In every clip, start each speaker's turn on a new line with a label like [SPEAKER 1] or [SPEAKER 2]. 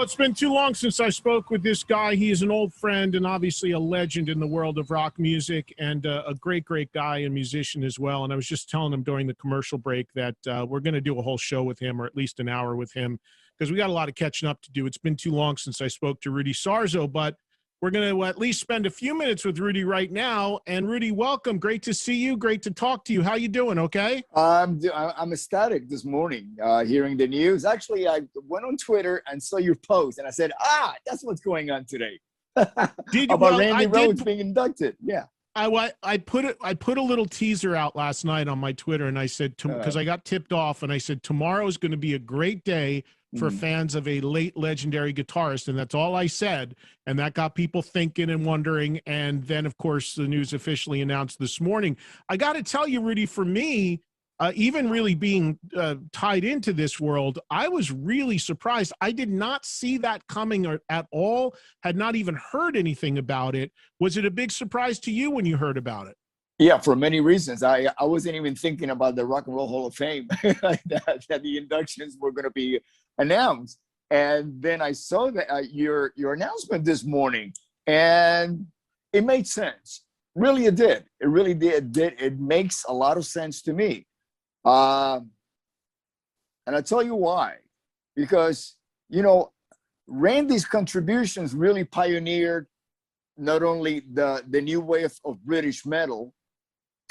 [SPEAKER 1] It's been too long since I spoke with this guy. He is an old friend and obviously a legend in the world of rock music, and a great, great guy and musician as well. And I was just telling him during the commercial break that we're going to do a whole show with him, or at least an hour with him, because we got a lot of catching up to do. It's been too long since I spoke to Rudy Sarzo, but we're going to at least spend a few minutes with Rudy right now. And Rudy, welcome. Great to see you. Great to talk to you. How you doing? Okay.
[SPEAKER 2] I'm ecstatic this morning, hearing the news. Actually, I went on Twitter and saw your post, and I said, that's what's going on today. About Randy Rhoads being inducted. Yeah.
[SPEAKER 1] I put a little teaser out last night on my Twitter, and I said, because I got tipped off, and I said, tomorrow is going to be a great day for fans of a late legendary guitarist. And that's all I said. And that got people thinking and wondering. And then, of course, the news officially announced this morning. I got to tell you, Rudy, for me, even really being tied into this world, I was really surprised. I did not see that coming at all, had not even heard anything about it. Was it a big surprise to you when you heard about it?
[SPEAKER 2] Yeah, for many reasons. I wasn't even thinking about the Rock and Roll Hall of Fame, that the inductions were going to be announced. And then I saw that your announcement this morning, and it made sense. Really, it did. It really did. It makes a lot of sense to me. And I'll tell you why. Because, Randy's contributions really pioneered not only the new wave of British metal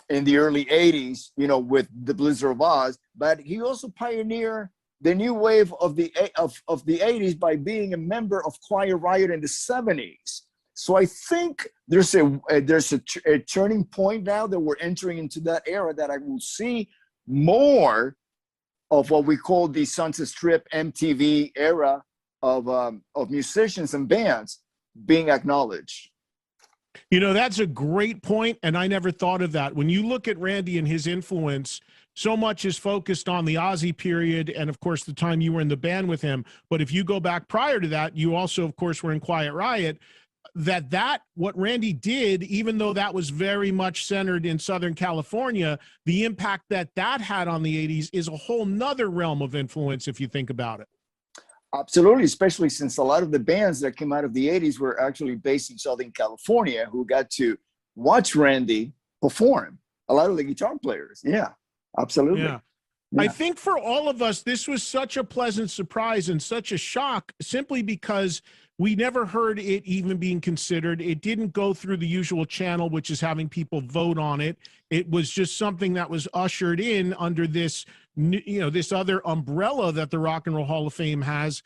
[SPEAKER 2] in the early 80s, with the Blizzard of Oz, but he also pioneered the new wave of the 80s by being a member of Quiet Riot in the 70s. So I think there's a turning point now that we're entering into that era that I will see more of what we call the Sunset Strip MTV era of musicians and bands being acknowledged.
[SPEAKER 1] That's a great point, and I never thought of that. When you look at Randy and his influence, so much is focused on the Ozzy period and, of course, the time you were in the band with him. But if you go back prior to that, you also, of course, were in Quiet Riot. What Randy did, even though that was very much centered in Southern California, the impact that had on the 80s is a whole nother realm of influence if you think about it.
[SPEAKER 2] Absolutely, especially since a lot of the bands that came out of the 80s were actually based in Southern California, who got to watch Randy perform. A lot of the guitar players. Yeah, absolutely.
[SPEAKER 1] Yeah. I think for all of us, this was such a pleasant surprise and such a shock, simply because we never heard it even being considered. It didn't go through the usual channel, which is having people vote on it. It was just something that was ushered in under this, this other umbrella that the Rock and Roll Hall of Fame has.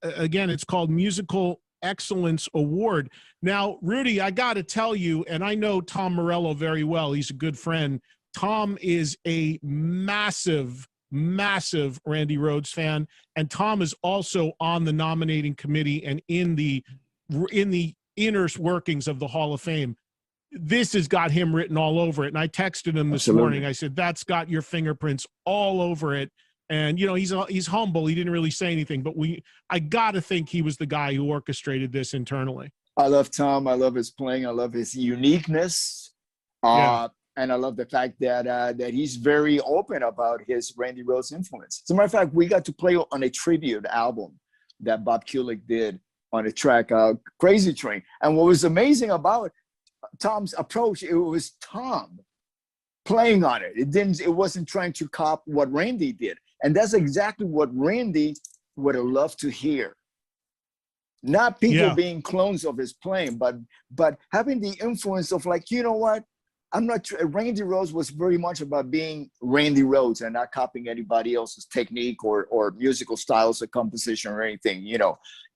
[SPEAKER 1] Again, it's called Musical Excellence Award. Now, Rudy, I got to tell you, and I know Tom Morello very well. He's a good friend. Tom is a massive Randy Rhoads fan, and Tom is also on the nominating committee and in the inner workings of the Hall of Fame. This has got him written all over it. And I texted him this morning. I said, that's got your fingerprints all over it. And, he's humble. He didn't really say anything, but I got to think he was the guy who orchestrated this internally.
[SPEAKER 2] I love Tom. I love his playing. I love his uniqueness. And I love the fact that he's very open about his Randy Rhoads influence. As a matter of fact, we got to play on a tribute album that Bob Kulick did on a track, Crazy Train. And what was amazing about Tom's approach, it was Tom playing on it. It wasn't trying to cop what Randy did. And that's exactly what Randy would have loved to hear. Not people being clones of his playing, but having the influence of, like, you know what? Randy Rhoads was very much about being Randy Rhoads and not copying anybody else's technique or musical styles or composition or anything,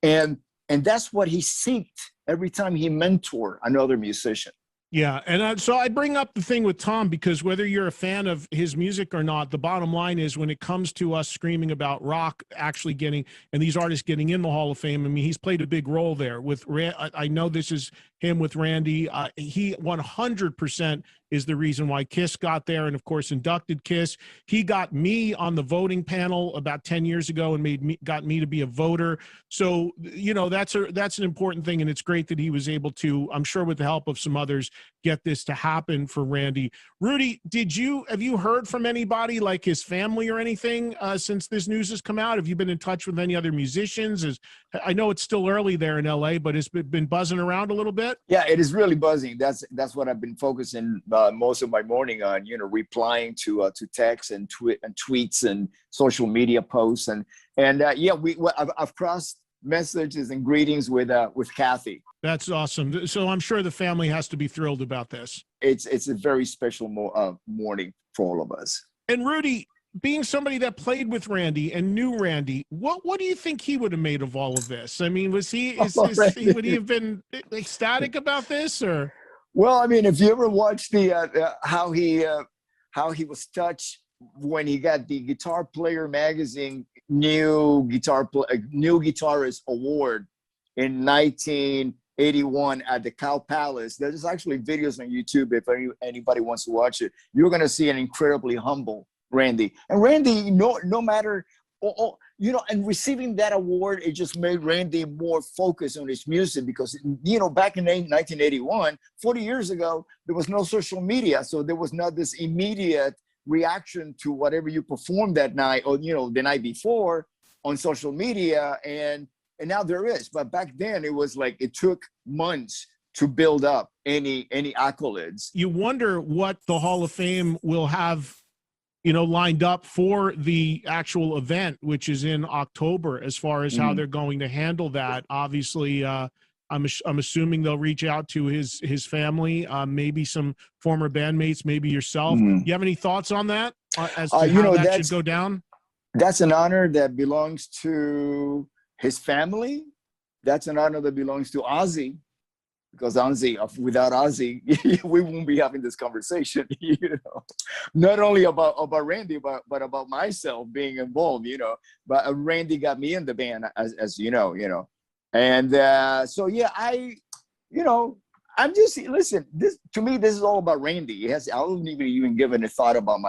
[SPEAKER 2] And that's what he seeked every time he mentored another musician.
[SPEAKER 1] Yeah, and so I bring up the thing with Tom because whether you're a fan of his music or not, the bottom line is when it comes to us screaming about rock actually getting and these artists getting in the Hall of Fame, I mean, he's played a big role there. I know this is him with Randy. He 100% is the reason why Kiss got there. And of course, inducted Kiss. He got me on the voting panel about 10 years ago and got me to be a voter. So, you know, that's an important thing. And it's great that he was able to, I'm sure with the help of some others, get this to happen for Randy. Rudy, have you heard from anybody like his family or anything since this news has come out? Have you been in touch with any other musicians? I know it's still early there in LA, but it's been buzzing around a little bit.
[SPEAKER 2] Yeah, it is really buzzing. That's what I've been focusing most of my morning on. You know, replying to texts and tweets and social media posts and yeah, I've crossed messages and greetings with Kathy.
[SPEAKER 1] That's awesome. So I'm sure the family has to be thrilled about this.
[SPEAKER 2] It's a very special morning for all of us. And
[SPEAKER 1] Rudy, being somebody that played with Randy and knew Randy, what do you think he would have made of all of this? I mean, would he have been ecstatic about this, or? Well, I mean, if you ever watched how he was touched when he got the Guitar Player magazine new guitarist award in 1981 at the Cow Palace. There's actually videos on YouTube if anybody wants to watch it. You're going to see an incredibly humble Randy. And Randy, no matter, you know, and receiving that award, it just made Randy more focused on his music because, you know, back in 1981, 40 years ago, there was no social media. So there was not this immediate reaction to whatever you performed that night or, you know, the night before on social media. And now there is. But back then it was like it took months to build up any accolades. You wonder what the Hall of Fame will have, you know, lined up for the actual event, which is in October, as far as how they're going to handle that. Obviously, I'm assuming they'll reach out to his family, maybe some former bandmates, maybe yourself. You have any thoughts on that as to how that should go down? That's an honor that belongs to his family. That's an honor that belongs to Ozzy. Because without Ozzy, we won't be having this conversation, you know, not only about Randy, but about myself being involved, you know. But Randy got me in the band, as you know, and so yeah, I'm just listen. This to me, this is all about Randy. I don't even give any thought about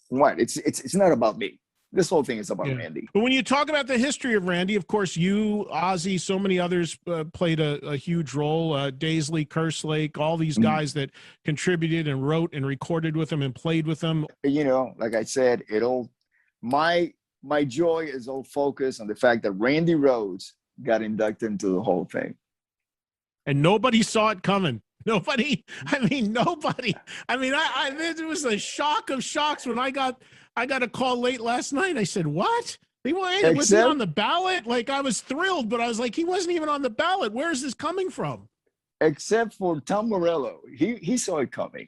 [SPEAKER 1] it's not about me. This whole thing is about Randy. But when you talk about the history of Randy, of course, you, Ozzy, so many others played a huge role. Daisley, Kerslake, all these guys that contributed and wrote and recorded with him and played with him. You know, like I said, my joy is all focused on the fact that Randy Rhoads got inducted into the Hall of Fame. And nobody saw it coming. Nobody. I mean, it was a shock of shocks when I got a call late last night. I said, what? Was he on the ballot? Like, I was thrilled, but I was like, he wasn't even on the ballot. Where is this coming from? Except for Tom Morello. He saw it coming.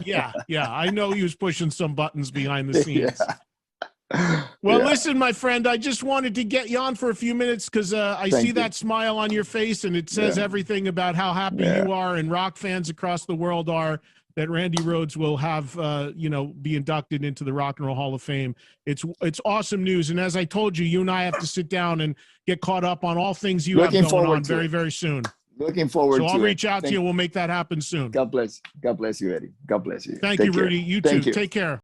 [SPEAKER 1] Yeah. I know he was pushing some buttons behind the scenes. Yeah. Well, listen, my friend, I just wanted to get you on for a few minutes because I see that smile on your face, and it says everything about how happy you are and rock fans across the world are that Randy Rhoads will have, be inducted into the Rock and Roll Hall of Fame. It's awesome news. And as I told you, you and I have to sit down and get caught up on all things you have going on very, very soon. Looking forward to it. So I'll reach out to you. We'll make that happen soon. God bless you, Eddie. God bless you. Thank you, Rudy. You too. Take care.